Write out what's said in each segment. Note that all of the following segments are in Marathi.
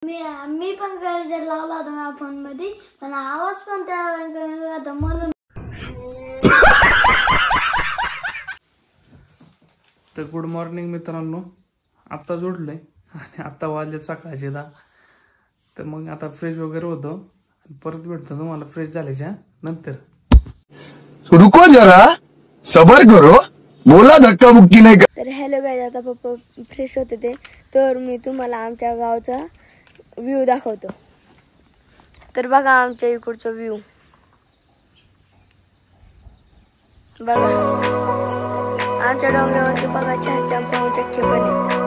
मी पण गजर लावला होता माझ्या फोन मध्ये, पण आवाज पण त्या म्हणून. तर गुड मॉर्निंग मित्रांनो, आत्ता जोडलंय आणि आत्ता वाजले सकाळचे 10. तर मग आता फ्रेश वगैरे होतो, परत भेटतो तुम्हाला फ्रेश झाल्याच्या नंतर. रुको जरा सबर करो, बोला धक्का बुक्की नाही. तर हॅलो गाईज, आता पप्पा फ्रेश होते ते, तर मी तुम्हाला आमच्या गावचा व्ह्यू दाखवतो. तर बघा आमच्या इकडचा व्ह्यू बघा. आमच्या डोंगरावरती बघा छान छान पाहू चक्के पण आहेत.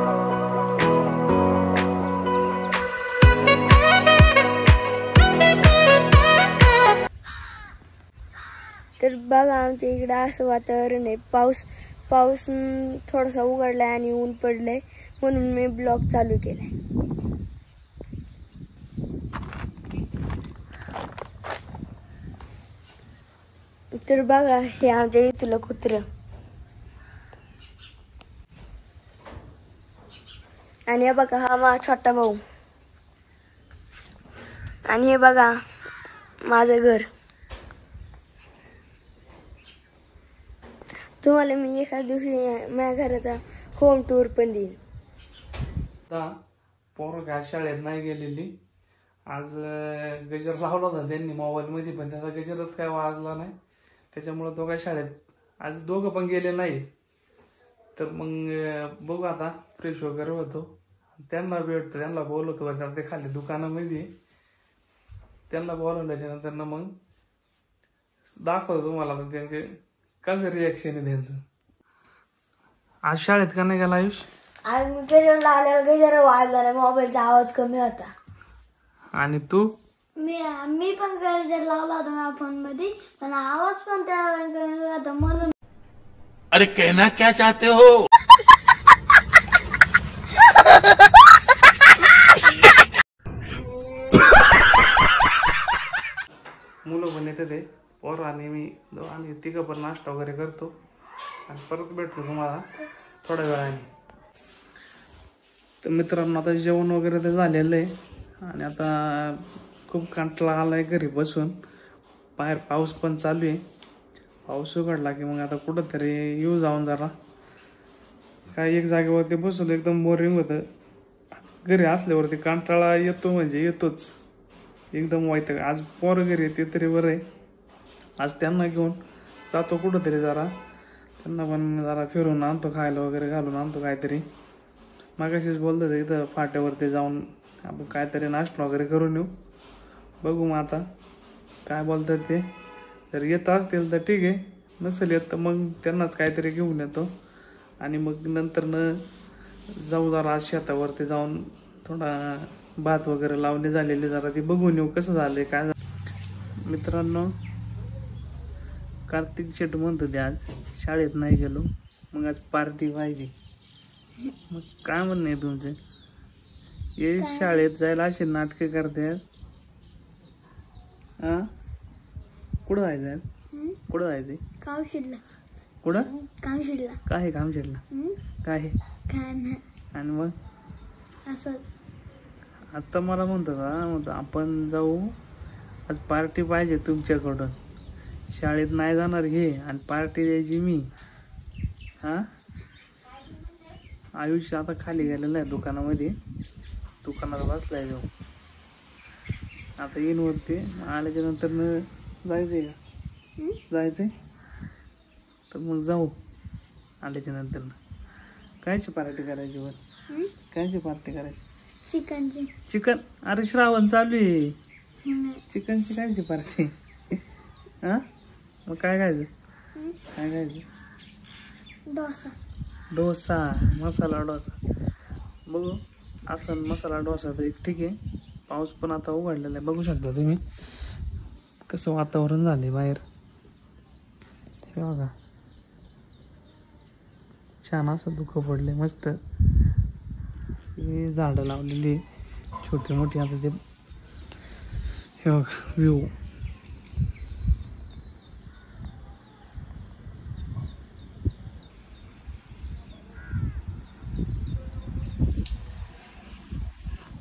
तर बघा आमच्या इकडे असं वातावरण आहे. पाऊस थोडासा उघडलाय आणि ऊन पडलंय, म्हणून मी ब्लॉग चालू केलाय. तर बघा हे आमच्या इथलं कुत्र, आणि हे बघा हा माझा छोटा भाऊ, आणि हे बघा माझं घर. तुम्हाला मी एका दिवशी माझ्या घराचा होम टूर पण देईन. पोरं काय शाळेत नाही गेलेली. आज गजर लावला होता त्यांनी मोबाईल मध्ये, पण त्याचा गजरच काय वाजला नाही, त्याच्यामुळे तो काय शाळेत आज दोघं पण गेले नाही. तर मग बघू आता फ्रेश वगैरे होतो, त्यांना भेटतो, त्यांना बोलवतो बरं ते खाली दुकानामध्ये. त्यांना बोलवल्याच्या नंतर ना मग दाखवतो तुम्हाला त्यांचे कसं रिॲक्शन आहे त्यांचं. आज शाळेत का नाही गेला आयुष? आज मी गजर लावल्यावर गजर वाजला नाही, मोबाईलचा आवाज कमी होता. आणि तू? मी पण गजर लावला होता माझ्या फोन मध्ये, पण आवाज पण त्या कमी होता म्हणून. अरे कहना क्या चाहते हो? मुलं पण येते ते पोरं आणि मी आम्ही तिघं पण नाश्ता वगैरे करतो आणि परत भेटतो तुम्हाला थोड्या वेळाने. तर मित्रांनो आता जेवण वगैरे तर झालेलं आहे आणि आता खूप कंटाळा आलाय घरी बसून. बाहेर पाऊस पण चालू आहे. पाऊस उघडला की मग आता कुठंतरी येऊ जाऊन जरा काही एक जागेवरती बसून एकदम बोरिंग होतं. घरी असल्यावरती कंटाळा येतो म्हणजे येतोच एकदम वाईट. आज पोरं घरी येते तरी बरं आहे. आज त्यांना घेऊन जातो कुठंतरी, जरा त्यांना पण जरा फिरून आणतो, खायला वगैरे घालून आणतो काहीतरी. मागाशीच बोलतो ते इथं फाट्यावरती जाऊन आपण काहीतरी नाश्ता वगैरे करून येऊ. बघू मग आता काय बोलतात ते. जर येत असतील तर ठीक आहे, नसेल येत तर मग त्यांनाच काहीतरी घेऊन येतो आणि मग नंतर न जाऊ जरा शेतावरती जाऊन थोडा भात वगैरे लावणी झालेली जरा ती बघून येऊ कसं झालंय काय झालं. मित्रांनो कार्तिक शेट म्हणतो ते आज शाळेत नाही गेलो, मग आज पार्टी पाहिजे. मग काय म्हणणं आहे तुमचं? हे शाळेत जायला अशी नाटके करतात. हा कुठं जायचंय? कुठं जायचंय? कामशिडला. कुठं? कामशिडला. काय आहे कामशिडला? काय आहे? आणि मग असं आता मला म्हणतो आपण जाऊ, आज पार्टी पाहिजे तुमच्याकडून. शाळेत नाही जाणार हे आणि पार्टी द्यायची मी. हा आयुष्य आता खाली गेलेलं आहे दुकानामध्ये, दुकानात बसलाय जाऊ. आता येईन वरती, आल्याच्या नंतर न जायचंय का? जायचंय तर मग जाऊ आल्याच्या नंतर. कायची पार्टी करायची वर? कायची पार्टी करायची? चिकनची. चिकन? अरे श्रावण चालू आहे, चिकनची कायची पार्टी? हा मग काय खायचं? काय खायचं? डोसा. डोसा, मसाला डोसा. बघू असं मसाला डोसा तर एक ठीक आहे. पाऊस पण आता उघडलेला आहे, बघू शकता तुम्ही कसं वातावरण झालंय बाहेर. हे बघा छान असं धुकं पडले मस्त. हे झाडं लावलेली छोटी मोठी. आता ते हे बघा व्ह्यू.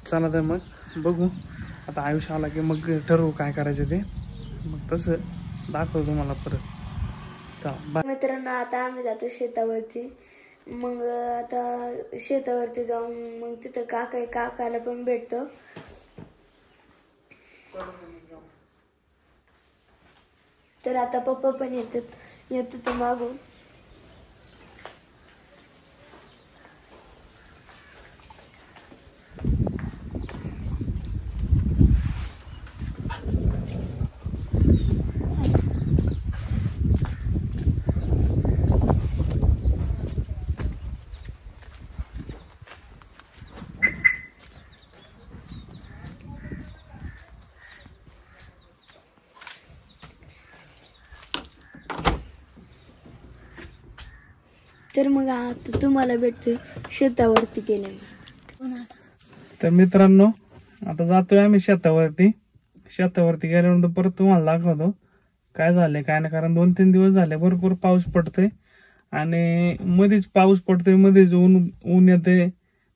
चला तर मग बघू आता आयुष्य आला की मग ठरवू काय करायचं ते, मग तसं दाखवतो तुम्हाला परत. चला बाय. मित्रांनो आता आम्ही जातो शेतावरती. मग आता शेतावरती जाऊन मग तिथं काकाला पण भेटतो. तर आता पप्पा पण येतात मागून. तर मग आता तुम्हाला भेटते शेतावरती गेले. तर मित्रांनो आता जातोय आम्ही शेतावरती. शेतावरती गेल्यानंतर परत तुम्हाला दाखवतो काय झालंय काय नाही. कारण 2-3 दिवस झाले भरपूर पाऊस पडतोय आणि मध्येच पाऊस पडतोय, मध्येच ऊन येते.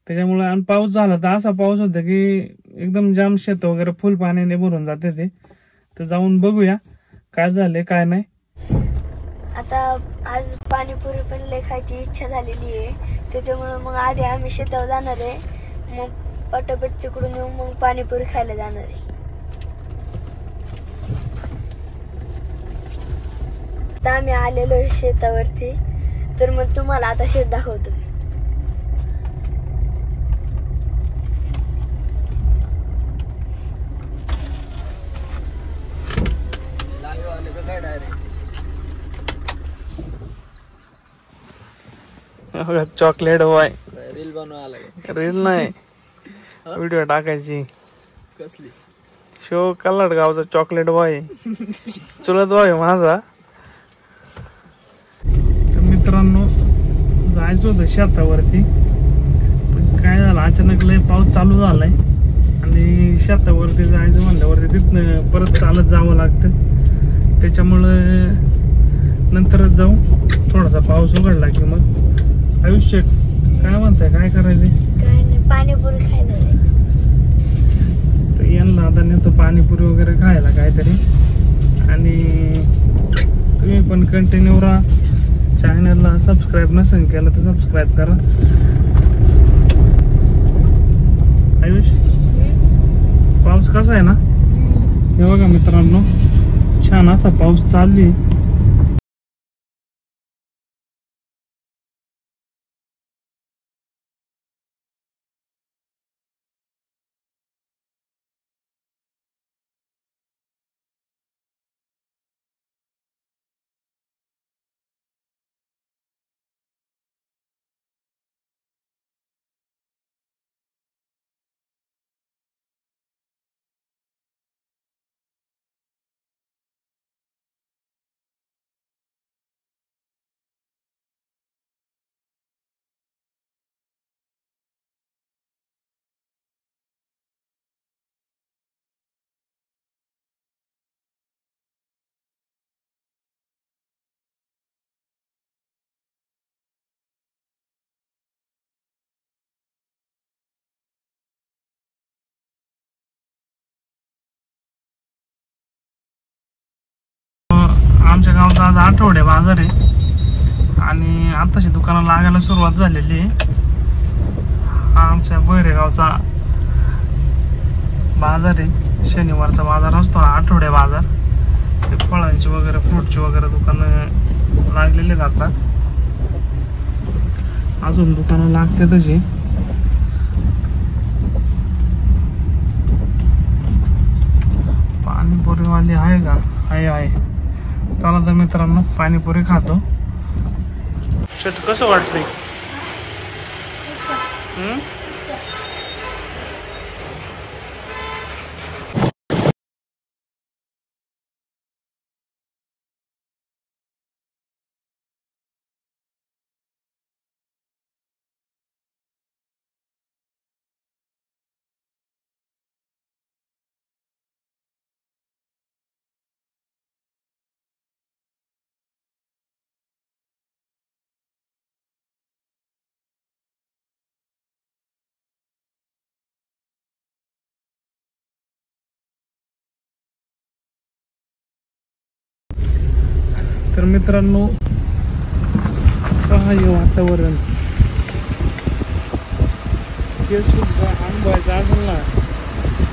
त्याच्यामुळे आणि पाऊस झाला तर असा पाऊस होता की एकदम जाम शेत वगैरे फुल पाण्याने भरून जाते ते. तर जाऊन बघूया काय झालंय काय नाही. आता आज पाणीपुरी पण लय खायची इच्छा झालेली आहे. त्याच्यामुळे मग आधी आम्ही शेतावर जाणार आहे, मग पटापट तिकडून येऊन मग पाणीपुरी खायला जाणार आहे. आता आम्ही आलेलो आहे शेतावरती. तर मग तुम्हाला आता शेत दाखवतो. चॉकलेट बॉय रील बनवायला रील नाही व्हिडिओ टाकायची. कसली शो कल्लाड गावचा चॉकलेट बॉय चुलत बॉय माझा. तर मित्रांनो जायचं होतं शेतावरती, पण काय झालं अचानक लय पाऊस चालू झालाय आणि शेतावरती जायचं म्हणल्यावरती तिथनं परत चालत जावं लागतं. त्याच्यामुळं नंतरच जाऊ. थोडासा पाऊस उघडला की मग. आयुष्य काय म्हणताय काय करायचे? काय नाही, पाणीपुरी खायला जायचं. तर यांना आता नेतो पाणीपुरी वगैरे खायला काहीतरी. आणि तुम्ही पण कंटिन्यू राहा. चॅनलला सबस्क्राईब नसेल केलं तर सबस्क्राईब करा. आयुष पाऊस कसा आहे ना, हे बघा मित्रांनो छान असा पाऊस चालू आहे. आमच्या गावचा आज आठवडे बाजार आहे आणि आताशी दुकानं लागायला सुरुवात झालेली आहे. हा आमच्या बहिरेगावचा बाजार आहे. शनिवारचा बाजार असतो आठवडे बाजार. ते फळांची वगैरे फ्रूटची वगैरे दुकानं लागलेली जातात. अजून दुकानं लागते तशी. पाणीपुरीवाली आहे का? आहे. चला तर मित्रांनो पाणीपुरी खातो. शेट कसं वाटतंय? तर मित्रांनो पहा हे वातावरण, हे सुखचा अनुभवायचा असेल ना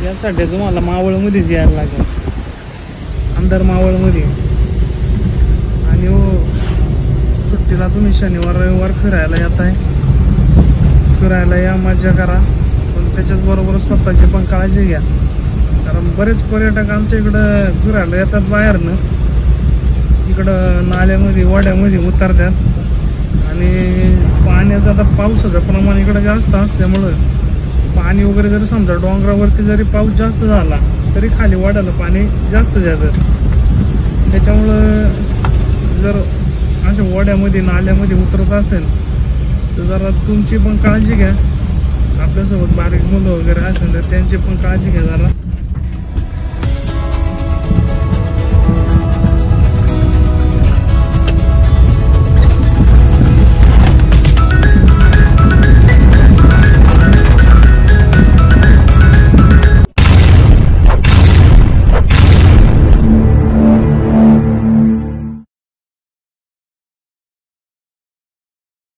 यासाठी तुम्हाला मावळमध्येच यायला लागेल, अंदर मावळमध्ये. आणि सुट्टीला तुम्ही शनिवार रविवार फिरायला येत आहे, फिरायला या, मजा करा, पण त्याच्याच बरोबर स्वतःची पण काळजी घ्या. कारण बरेच पर्यटक आमच्या इकडं फिरायला येतात बाहेरनं, इकडं नाल्यामध्ये वाड्यामध्ये उतरतात. आणि पाण्याचं आता पावसाचं प्रमाण इकडं जास्त असल्यामुळं पाणी वगैरे जरी समजा डोंगरावरती जरी पाऊस जास्त झाला तरी खाली वाड्याला पाणी जास्त जातं. त्याच्यामुळं जर अशा वाड्यामध्ये नाल्यामध्ये उतरत असेल तर जरा तुमची पण काळजी घ्या. आपल्यासोबत बारीक मुलं वगैरे असेल तर त्यांची पण काळजी घ्या जरा.